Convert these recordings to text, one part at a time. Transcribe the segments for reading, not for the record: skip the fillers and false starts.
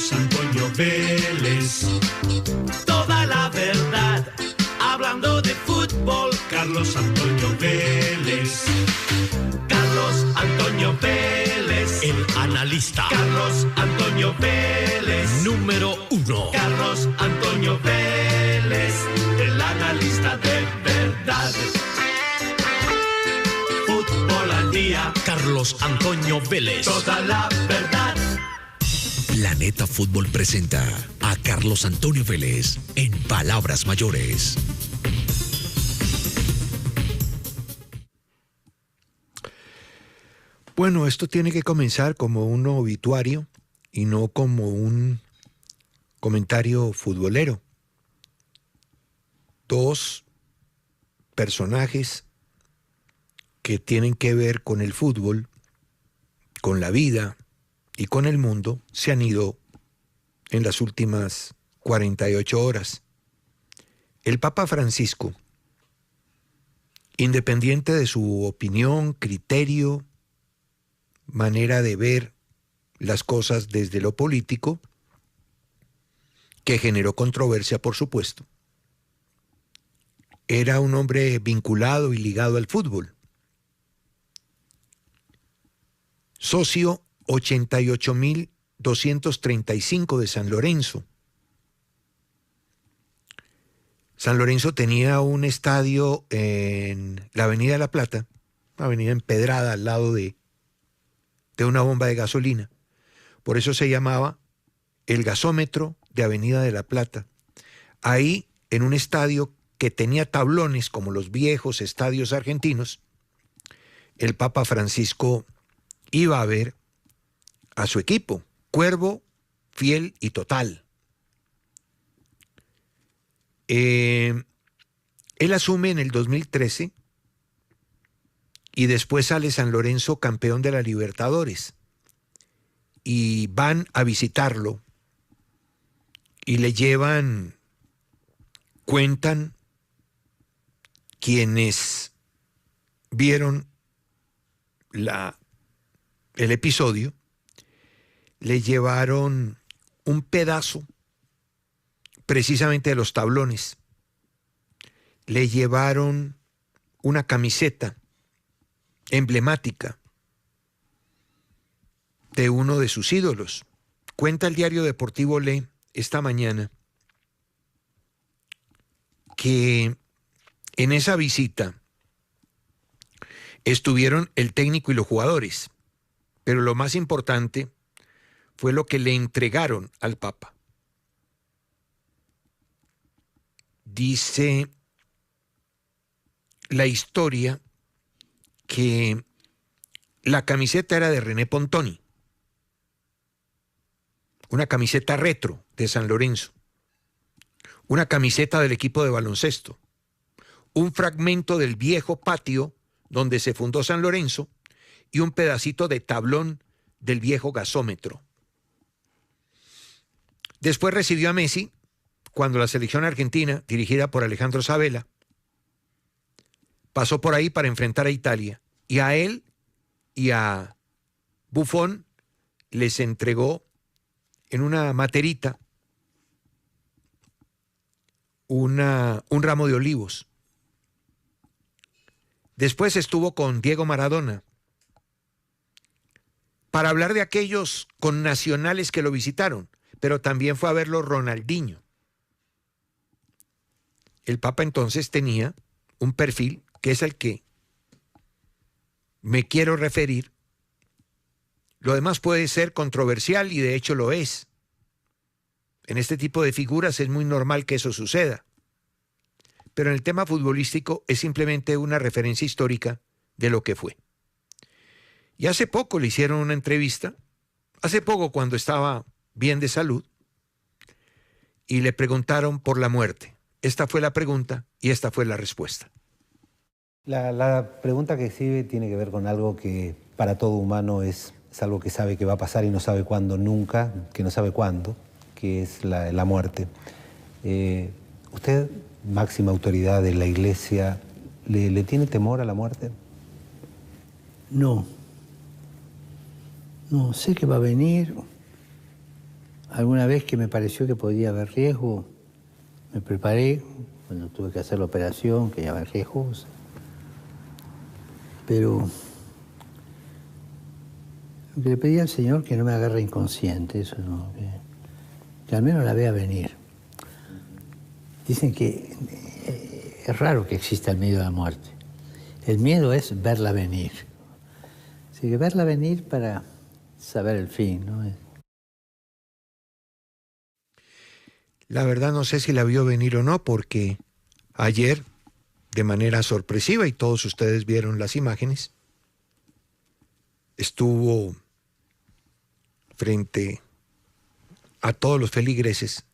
Carlos Antonio Vélez. Toda la verdad, hablando de fútbol, Carlos Antonio Vélez. Carlos Antonio Vélez, el analista. Carlos Antonio Vélez, número 1. Carlos Antonio Vélez, el analista de verdad. Fútbol al día, Carlos Antonio Vélez. Toda la verdad. Planeta Fútbol presenta a Carlos Antonio Vélez en Palabras Mayores. Bueno, esto tiene que comenzar como un obituario y no como un comentario futbolero. Dos personajes que tienen que ver con el fútbol, con la vida y con el mundo se han ido en las últimas 48 horas. El Papa Francisco, independiente de su opinión, criterio, manera de ver las cosas desde lo político, que generó controversia, por supuesto, era un hombre vinculado y ligado al fútbol. Socio 88.235 de San Lorenzo. San Lorenzo tenía un estadio en la Avenida La Plata, una avenida empedrada al lado de una bomba de gasolina. Por eso se llamaba el gasómetro de Avenida de La Plata. Ahí, en un estadio que tenía tablones como los viejos estadios argentinos, el Papa Francisco iba a ver a su equipo, Cuervo, fiel y total. Él asume en el 2013 y después sale San Lorenzo campeón de la Libertadores y van a visitarlo y le llevan, cuentan quienes vieron el episodio, le llevaron un pedazo precisamente de los tablones, le llevaron una camiseta emblemática de uno de sus ídolos. Cuenta el diario deportivo Le esta mañana que en esa visita estuvieron el técnico y los jugadores, pero lo más importante fue lo que le entregaron al Papa. Dice la historia que la camiseta era de René Pontoni, una camiseta retro de San Lorenzo, una camiseta del equipo de baloncesto, un fragmento del viejo patio donde se fundó San Lorenzo y un pedacito de tablón del viejo gasómetro. Después recibió a Messi cuando la selección argentina, dirigida por Alejandro Sabella, pasó por ahí para enfrentar a Italia, y a él y a Buffon les entregó en una materita un ramo de olivos. Después estuvo con Diego Maradona para hablar de aquellos connacionales que lo visitaron, pero también fue a verlo Ronaldinho. El Papa entonces tenía un perfil que es el que me quiero referir. Lo demás puede ser controversial y de hecho lo es. En este tipo de figuras es muy normal que eso suceda. Pero en el tema futbolístico es simplemente una referencia histórica de lo que fue. Y hace poco le hicieron una entrevista, hace poco cuando estaba bien de salud, y le preguntaron por la muerte. Esta fue la pregunta y esta fue la respuesta. La pregunta que sigue tiene que ver con algo que para todo humano es algo que sabe que va a pasar y no sabe cuándo nunca, que no sabe cuándo, que es la muerte. ¿Usted, máxima autoridad de la Iglesia, le tiene temor a la muerte? No. No, sé que va a venir. Alguna vez que me pareció que podía haber riesgo, me preparé, cuando tuve que hacer la operación, que ya había riesgos, pero lo que le pedí al Señor que no me agarre inconsciente, eso no, que al menos la vea venir. Dicen que es raro que exista el miedo a la muerte. El miedo es verla venir. Así que verla venir para saber el fin, ¿no? La verdad no sé si la vio venir o no, porque ayer, de manera sorpresiva, y todos ustedes vieron las imágenes, estuvo frente a todos los feligreses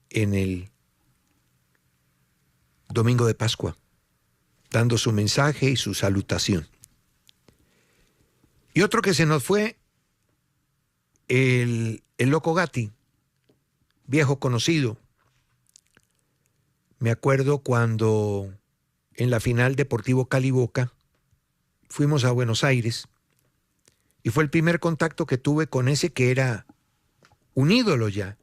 en el domingo de Pascua, dando su mensaje y su salutación. Y otro que se nos fue, el Loco Gatti, viejo conocido. Me acuerdo cuando en la final Deportivo Cali-Boca fuimos a Buenos Aires y fue el primer contacto que tuve con ese que era un ídolo ya.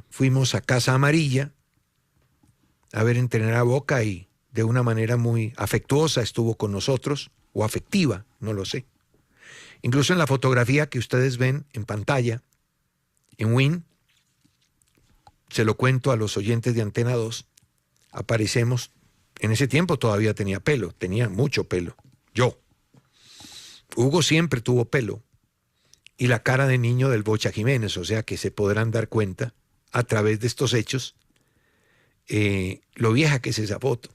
Fuimos a Casa Amarilla a ver entrenar a Boca y de una manera muy afectuosa estuvo con nosotros, o afectiva, no lo sé. Incluso en la fotografía que ustedes ven en pantalla, en Win, se lo cuento a los oyentes de Antena 2, aparecemos, en ese tiempo todavía tenía pelo, tenía mucho pelo, yo. Hugo siempre tuvo pelo, y la cara de niño del Bocha Jiménez, o sea que se podrán dar cuenta a través de estos hechos lo vieja que es esa foto.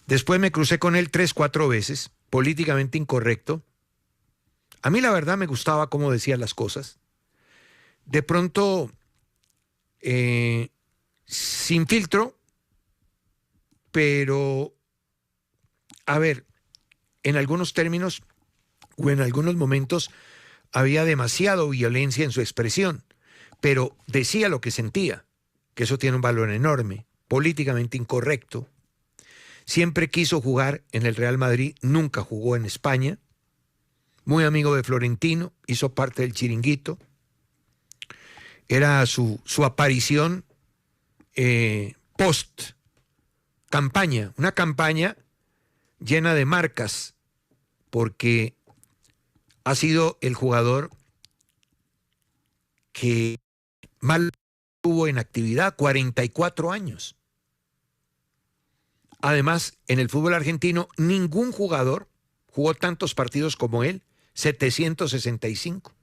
Después me crucé con él 3, 4 veces, políticamente incorrecto. A mí la verdad me gustaba cómo decía las cosas. De pronto, sin filtro, pero, a ver, en algunos términos o en algunos momentos había demasiado violencia en su expresión, pero decía lo que sentía, que eso tiene un valor enorme, políticamente incorrecto. Siempre quiso jugar en el Real Madrid, nunca jugó en España. Muy amigo de Florentino, hizo parte del Chiringuito. Era su aparición post-campaña, una campaña llena de marcas, porque ha sido el jugador que más tuvo en actividad, 44 años. Además, en el fútbol argentino, ningún jugador jugó tantos partidos como él, 765.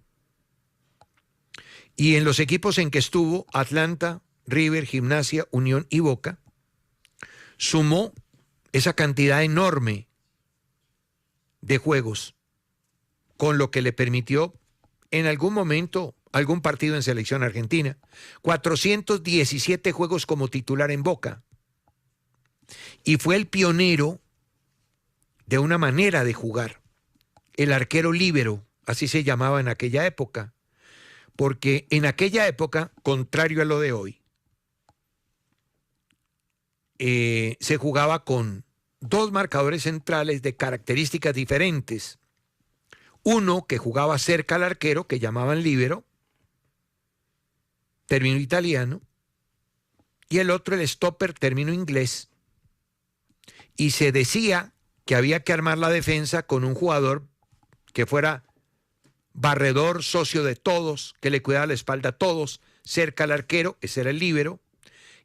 Y en los equipos en que estuvo, Atlanta, River, Gimnasia, Unión y Boca, sumó esa cantidad enorme de juegos, con lo que le permitió en algún momento algún partido en selección argentina, 417 juegos como titular en Boca. Y fue el pionero de una manera de jugar, el arquero líbero, así se llamaba en aquella época, porque en aquella época, contrario a lo de hoy, se jugaba con 2 marcadores centrales de características diferentes. Uno que jugaba cerca al arquero, que llamaban líbero, término italiano, y el otro el stopper, término inglés. Y se decía que había que armar la defensa con un jugador que fuera barredor, socio de todos, que le cuidara la espalda a todos, cerca al arquero, ese era el líbero,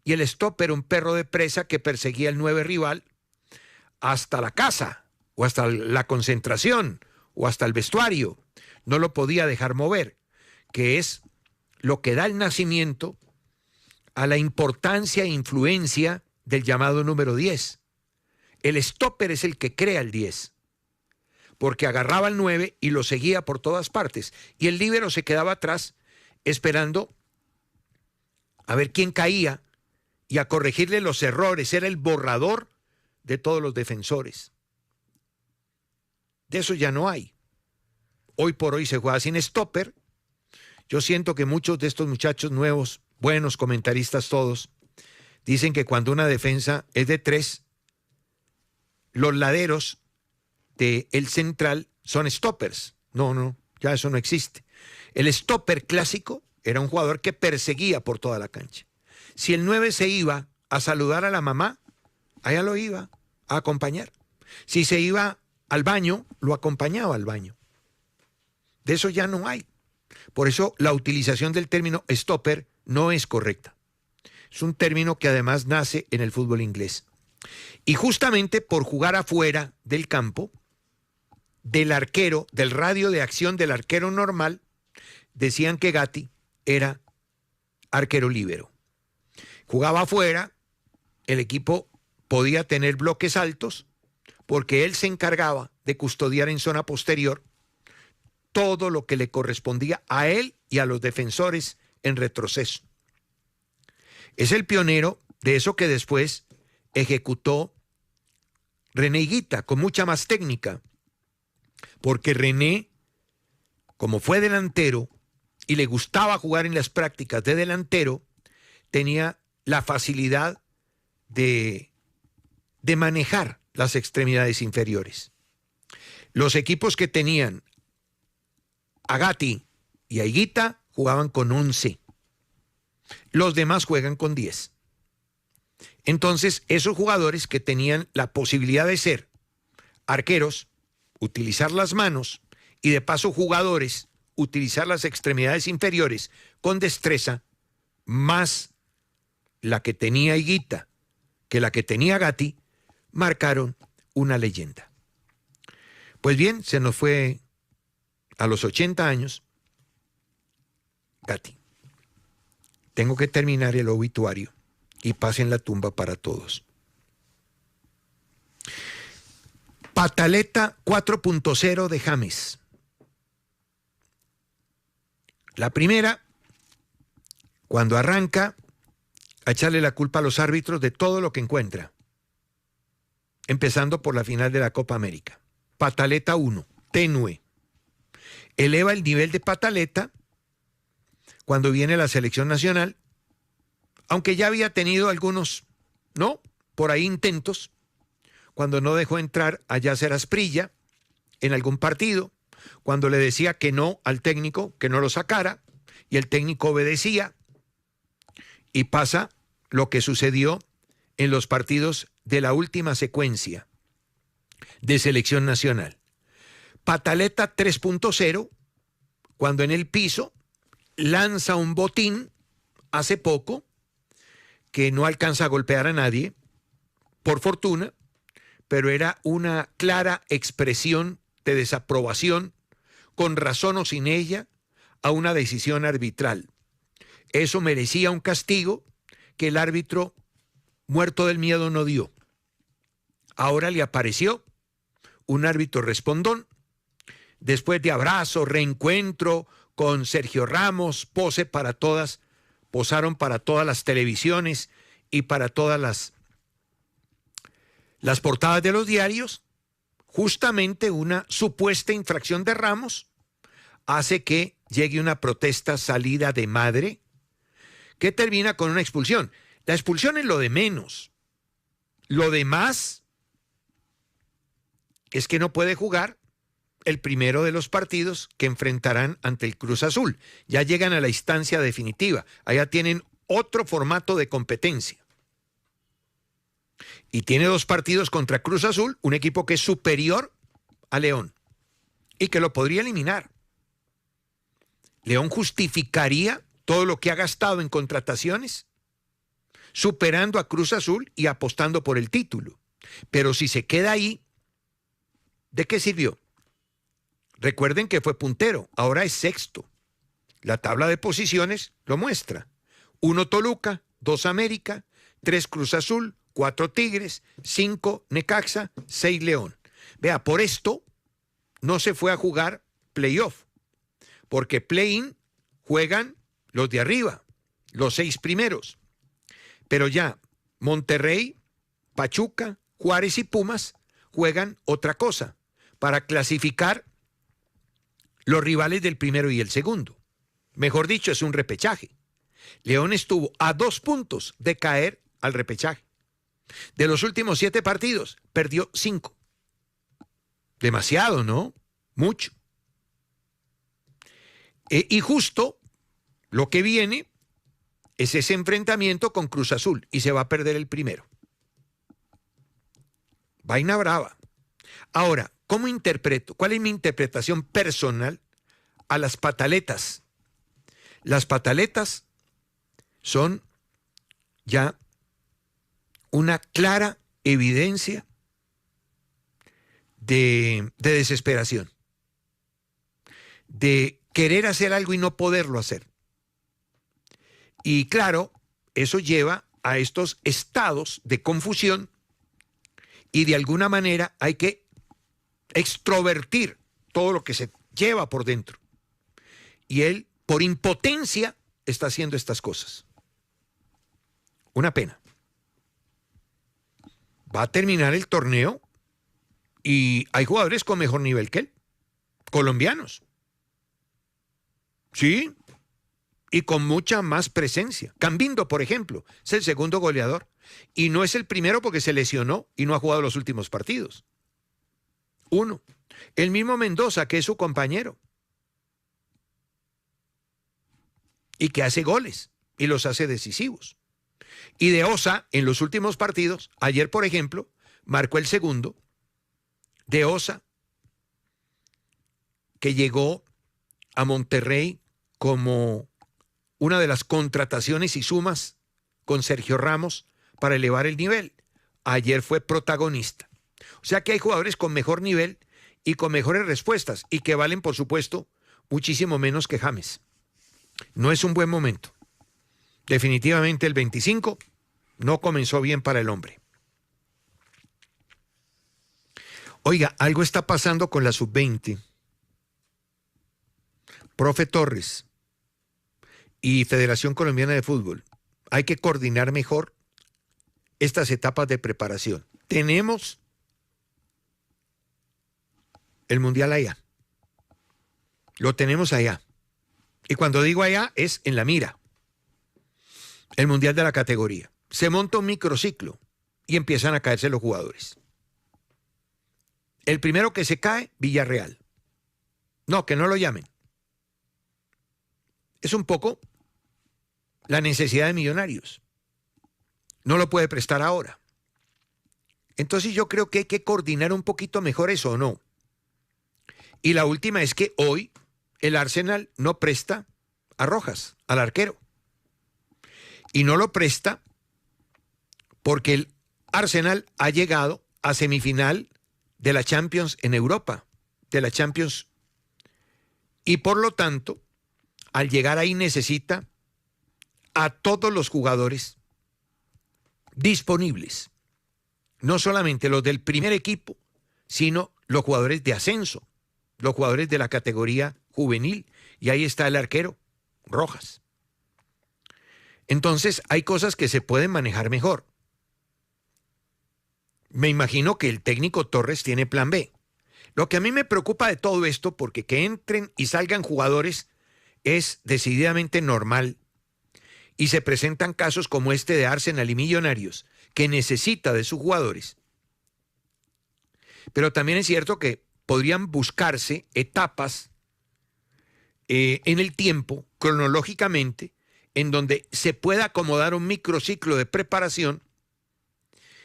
y el stopper, un perro de presa que perseguía al 9 rival hasta la casa, o hasta la concentración, o hasta el vestuario. No lo podía dejar mover, que es lo que da el nacimiento a la importancia e influencia del llamado número 10. El stopper es el que crea el 10, porque agarraba al 9 y lo seguía por todas partes, y el líbero se quedaba atrás esperando a ver quién caía y a corregirle los errores. Era el borrador de todos los defensores. De eso ya no hay. Hoy por hoy se juega sin stopper. Yo siento que muchos de estos muchachos nuevos, buenos comentaristas todos, dicen que cuando una defensa es de 3, los laderos del central son stoppers. No, ya eso no existe. El stopper clásico era un jugador que perseguía por toda la cancha. Si el 9 se iba a saludar a la mamá, allá lo iba a acompañar. Si se iba al baño, lo acompañaba al baño. De eso ya no hay. Por eso la utilización del término stopper no es correcta. Es un término que además nace en el fútbol inglés. Y justamente por jugar afuera del campo, del arquero, del radio de acción del arquero normal, decían que Gatti era arquero líbero. Jugaba afuera, el equipo podía tener bloques altos porque él se encargaba de custodiar en zona posterior todo lo que le correspondía a él y a los defensores en retroceso. Es el pionero de eso que después ejecutó René Higuita con mucha más técnica, porque René, como fue delantero y le gustaba jugar en las prácticas de delantero, tenía la facilidad de manejar las extremidades inferiores. Los equipos que tenían a Gatti y a Higuita jugaban con 11. Los demás juegan con 10. Entonces, esos jugadores que tenían la posibilidad de ser arqueros, utilizar las manos y de paso jugadores, utilizar las extremidades inferiores con destreza, más la que tenía Higuita que la que tenía Gatti, marcaron una leyenda. Pues bien, se nos fue a los 80 años Gatti. Tengo que terminar el obituario y pasen la tumba para todos. Pataleta 4.0 de James. La primera, cuando arranca a echarle la culpa a los árbitros de todo lo que encuentra, empezando por la final de la Copa América. Pataleta 1, tenue. Eleva el nivel de pataleta cuando viene la selección nacional, aunque ya había tenido algunos, ¿no?, por ahí intentos, cuando no dejó entrar a Yasser Asprilla en algún partido, cuando le decía que no al técnico, que no lo sacara, y el técnico obedecía, y pasa lo que sucedió en los partidos de la última secuencia de selección nacional. Pataleta 3.0, cuando en el piso lanza un botín hace poco, que no alcanza a golpear a nadie, por fortuna, pero era una clara expresión de desaprobación, con razón o sin ella, a una decisión arbitral. Eso merecía un castigo que el árbitro, muerto del miedo, no dio. Ahora le apareció un árbitro respondón, después de abrazo, reencuentro con Sergio Ramos, pose para todas, posaron para todas las televisiones y para todas las portadas de los diarios. Justamente una supuesta infracción de Ramos hace que llegue una protesta salida de madre que termina con una expulsión. La expulsión es lo de menos. Lo demás es que no puede jugar el primero de los partidos que enfrentarán ante el Cruz Azul. Ya llegan a la instancia definitiva. Allá tienen otro formato de competencia. Y tiene 2 partidos contra Cruz Azul, un equipo que es superior a León y que lo podría eliminar. León justificaría todo lo que ha gastado en contrataciones, superando a Cruz Azul y apostando por el título. Pero si se queda ahí, ¿de qué sirvió? Recuerden que fue puntero, ahora es sexto. La tabla de posiciones lo muestra. 1 Toluca, 2 América, 3 Cruz Azul, 4 Tigres, 5 Necaxa, 6 León. Vea, por esto no se fue a jugar playoff, porque play-in juegan los de arriba, los 6 primeros. Pero ya Monterrey, Pachuca, Juárez y Pumas juegan otra cosa para clasificar los rivales del primero y el segundo. Mejor dicho, es un repechaje. León estuvo a 2 puntos de caer al repechaje. De los últimos 7 partidos, perdió 5. Demasiado, ¿no? Mucho. Y justo lo que viene es ese enfrentamiento con Cruz Azul y se va a perder el primero. Vaina brava. Ahora, ¿cómo interpreto? ¿Cuál es mi interpretación personal a las pataletas? Las pataletas son ya una clara evidencia de desesperación, de querer hacer algo y no poderlo hacer. Y claro, eso lleva a estos estados de confusión y de alguna manera hay que extrovertir todo lo que se lleva por dentro. Y él, por impotencia, está haciendo estas cosas. Una pena. Va a terminar el torneo y hay jugadores con mejor nivel que él, colombianos. Sí, y con mucha más presencia. Cambindo, por ejemplo, es el segundo goleador. Y no es el primero porque se lesionó y no ha jugado los últimos partidos. Uno. El mismo Mendoza, que es su compañero. Y que hace goles y los hace decisivos. Y de Osa, en los últimos partidos, ayer, por ejemplo, marcó el segundo. De Osa, que llegó a Monterrey como una de las contrataciones y sumas con Sergio Ramos para elevar el nivel. Ayer fue protagonista. O sea que hay jugadores con mejor nivel y con mejores respuestas y que valen, por supuesto, muchísimo menos que James. No es un buen momento. Definitivamente el 25 no comenzó bien para el hombre. Oiga, algo está pasando con la sub-20. Profe Torres y Federación Colombiana de Fútbol, hay que coordinar mejor estas etapas de preparación. Tenemos el Mundial allá. Lo tenemos allá. Y cuando digo allá es en la mira. El Mundial de la categoría. Se monta un microciclo y empiezan a caerse los jugadores. El primero que se cae, Villarreal. No, que no lo llamen. Es un poco la necesidad de Millonarios. No lo puede prestar ahora. Entonces yo creo que hay que coordinar un poquito mejor eso, ¿o no? Y la última es que hoy el Arsenal no presta a Rojas, al arquero. Y no lo presta porque el Arsenal ha llegado a semifinal de la Champions en Europa, de la Champions. Y por lo tanto, al llegar ahí necesita a todos los jugadores disponibles. No solamente los del primer equipo, sino los jugadores de ascenso, los jugadores de la categoría juvenil. Y ahí está el arquero, Rojas. Entonces hay cosas que se pueden manejar mejor. Me imagino que el técnico Torres tiene plan B. Lo que a mí me preocupa de todo esto, porque que entren y salgan jugadores es decididamente normal. Y se presentan casos como este de Arsenal y Millonarios, que necesita de sus jugadores. Pero también es cierto que podrían buscarse etapas en el tiempo, cronológicamente, en donde se pueda acomodar un microciclo de preparación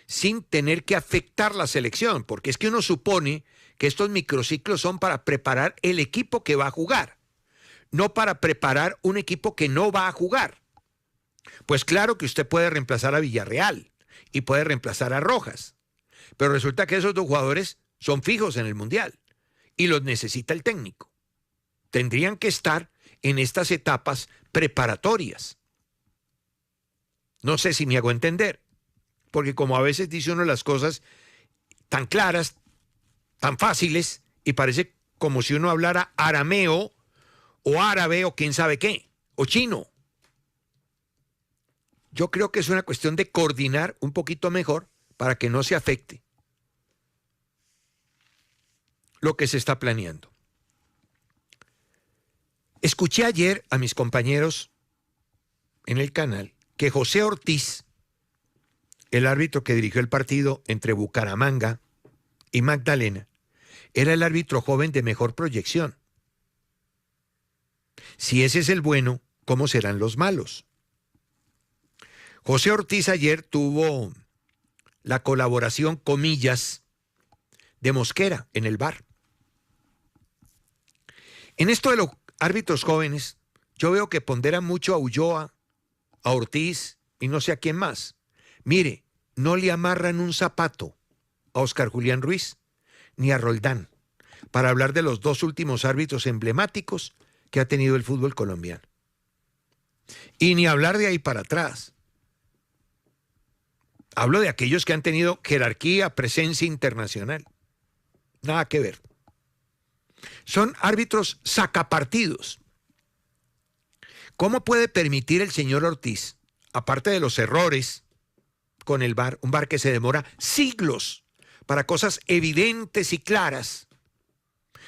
sin tener que afectar la selección, porque es que uno supone que estos microciclos son para preparar el equipo que va a jugar, no para preparar un equipo que no va a jugar. Pues claro que usted puede reemplazar a Villarreal y puede reemplazar a Rojas, pero resulta que esos dos jugadores son fijos en el Mundial y los necesita el técnico. Tendrían que estar en estas etapas preparatorias. No sé si me hago entender, porque como a veces dice uno las cosas tan claras, tan fáciles, y parece como si uno hablara arameo o árabe o quién sabe qué, o chino. Yo creo que es una cuestión de coordinar un poquito mejor para que no se afecte lo que se está planeando. Escuché ayer a mis compañeros en el canal que José Ortiz, el árbitro que dirigió el partido entre Bucaramanga y Magdalena, era el árbitro joven de mejor proyección. Si ese es el bueno, ¿cómo serán los malos? José Ortiz ayer tuvo la colaboración, comillas, de Mosquera en el VAR. En esto de los árbitros jóvenes, yo veo que ponderan mucho a Ulloa, a Ortiz y no sé a quién más. Mire, no le amarran un zapato a Óscar Julián Ruiz ni a Roldán para hablar de los dos últimos árbitros emblemáticos que ha tenido el fútbol colombiano. Y ni hablar de ahí para atrás. Hablo de aquellos que han tenido jerarquía, presencia internacional. Nada que ver. Son árbitros sacapartidos. ¿Cómo puede permitir el señor Ortiz, aparte de los errores con el VAR, un VAR que se demora siglos para cosas evidentes y claras,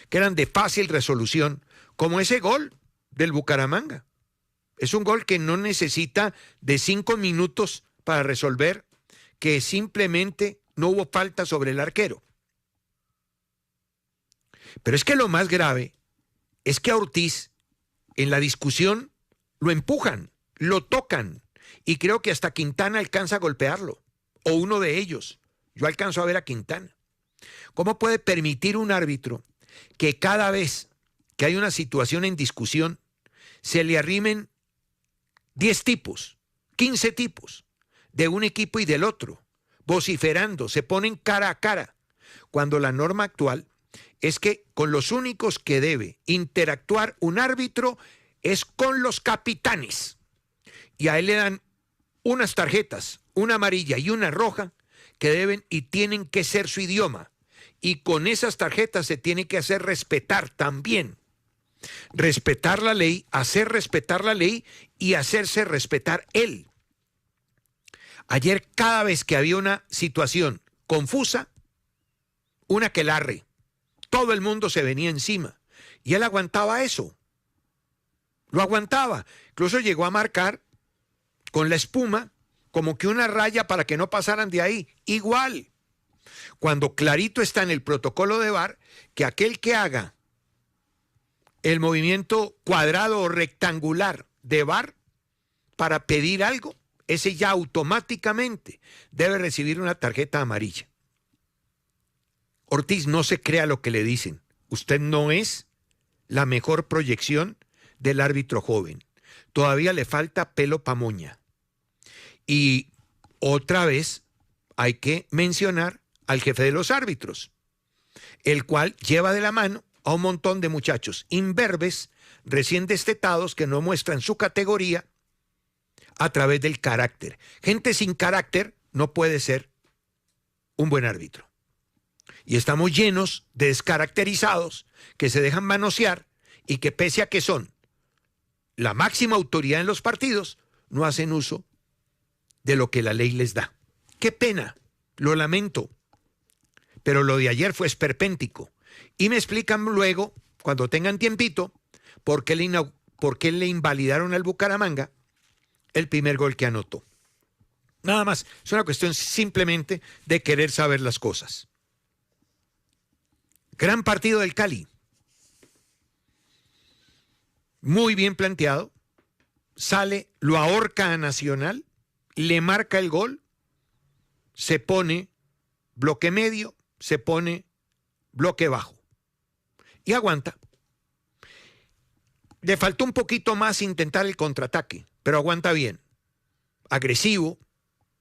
que eran de fácil resolución, como ese gol del Bucaramanga? Es un gol que no necesita de 5 minutos para resolver, que simplemente no hubo falta sobre el arquero. Pero es que lo más grave es que a Ortiz en la discusión lo empujan, lo tocan, y creo que hasta Quintana alcanza a golpearlo, o uno de ellos. Yo alcanzo a ver a Quintana. ¿Cómo puede permitir un árbitro que cada vez que hay una situación en discusión se le arrimen 10 tipos, 15 tipos, de un equipo y del otro, vociferando, se ponen cara a cara, cuando la norma actual es que con los únicos que debe interactuar un árbitro es con los capitanes? Y a él le dan unas tarjetas, una amarilla y una roja, que deben y tienen que ser su idioma. Y con esas tarjetas se tiene que hacer respetar también. Respetar la ley, hacer respetar la ley y hacerse respetar él. Ayer, cada vez que había una situación confusa, una aquelarre, todo el mundo se venía encima. Y él aguantaba eso. Lo aguantaba. Incluso llegó a marcar con la espuma como que una raya para que no pasaran de ahí. Igual. Cuando clarito está en el protocolo de VAR que aquel que haga el movimiento cuadrado o rectangular de VAR para pedir algo, ese ya automáticamente debe recibir una tarjeta amarilla. Ortiz, no se crea lo que le dicen. Usted no es la mejor proyección del árbitro joven. Todavía le falta pelo pa' moña. Y otra vez hay que mencionar al jefe de los árbitros, el cual lleva de la mano a un montón de muchachos imberbes, recién destetados, que no muestran su categoría a través del carácter. Gente sin carácter no puede ser un buen árbitro. Y estamos llenos de descaracterizados que se dejan manosear y que, pese a que son la máxima autoridad en los partidos, no hacen uso de lo que la ley les da. Qué pena, lo lamento, pero lo de ayer fue esperpéntico. Y me explican luego, cuando tengan tiempito, por qué le invalidaron al Bucaramanga el primer gol que anotó. Nada más, es una cuestión simplemente de querer saber las cosas. Gran partido del Cali. Muy bien planteado. Sale, lo ahorca a Nacional, le marca el gol, se pone bloque medio, se pone bloque bajo y aguanta. Le faltó un poquito más intentar el contraataque, pero aguanta bien. Agresivo,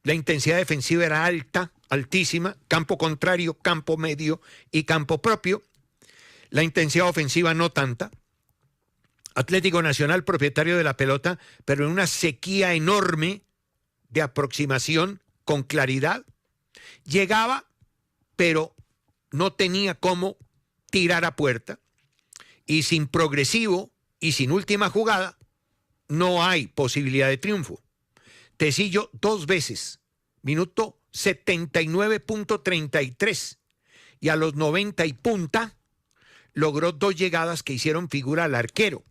la intensidad defensiva era alta, altísima, campo contrario, campo medio y campo propio. La intensidad ofensiva no tanta. Atlético Nacional propietario de la pelota, pero en una sequía enorme de aproximación con claridad. Llegaba, pero no tenía cómo tirar a puerta. Y sin progresivo y sin última jugada, no hay posibilidad de triunfo. Tecillo 2 veces, minuto 79.33, y a los 90 y punta logró 2 llegadas que hicieron figura al arquero.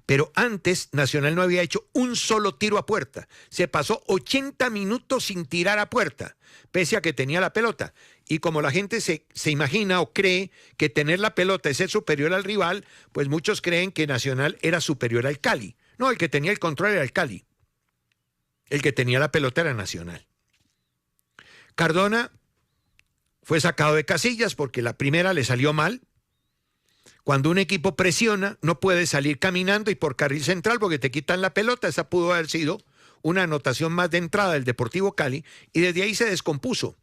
Pero antes Nacional no había hecho un solo tiro a puerta. Se pasó 80 minutos sin tirar a puerta, pese a que tenía la pelota. y como la gente se imagina o cree que tener la pelota es ser superior al rival, pues muchos creen que Nacional era superior al Cali. No, el que tenía el control era el Cali. El que tenía la pelota era Nacional. Cardona fue sacado de casillas porque la primera le salió mal. Cuando un equipo presiona, no puede salir caminando y por carril central porque te quitan la pelota. Esa pudo haber sido una anotación más de entrada del Deportivo Cali y desde ahí se descompuso.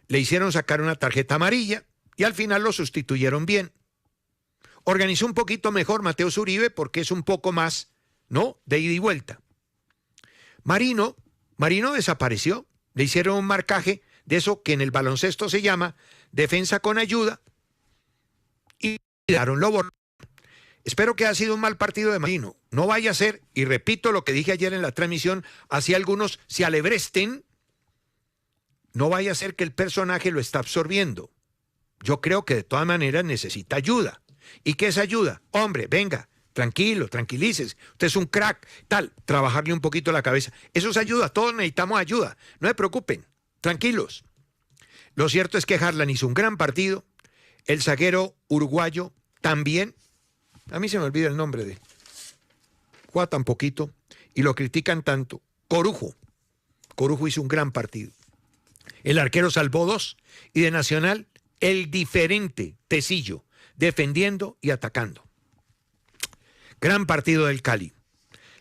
Le hicieron sacar una tarjeta amarilla y al final lo sustituyeron bien. Organizó un poquito mejor Mateo Zuribe porque es un poco más, ¿no?, de ida y vuelta. Marino desapareció. Le hicieron un marcaje de eso que en el baloncesto se llama defensa con ayuda y daron lo borraron. Espero que haya sido un mal partido de Marino. No vaya a ser, y repito lo que dije ayer en la transmisión, así algunos se alebresten, no vaya a ser que el personaje lo está absorbiendo. Yo creo que de todas maneras necesita ayuda. ¿Y qué es ayuda? Hombre, venga, tranquilo, tranquilices. Usted es un crack, tal, trabajarle un poquito la cabeza. Eso es ayuda, todos necesitamos ayuda. No se preocupen, tranquilos. Lo cierto es que Harlan hizo un gran partido. El zaguero uruguayo también. A mí se me olvida el nombre de... Juega tan poquito y lo critican tanto. Corujo hizo un gran partido. El arquero salvó 2 y de Nacional el diferente Tecillo, defendiendo y atacando. Gran partido del Cali.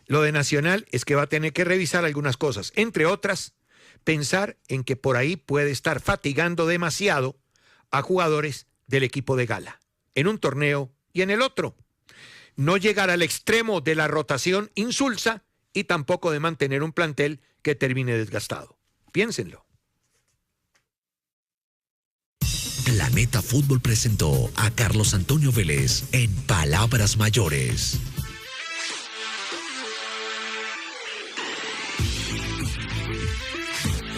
Lo de Nacional es que va a tener que revisar algunas cosas, entre otras, pensar en que por ahí puede estar fatigando demasiado a jugadores del equipo de gala, en un torneo y en el otro. No llegar al extremo de la rotación insulsa y tampoco de mantener un plantel que termine desgastado. Piénsenlo. Planeta Fútbol presentó a Carlos Antonio Vélez en Palabras Mayores.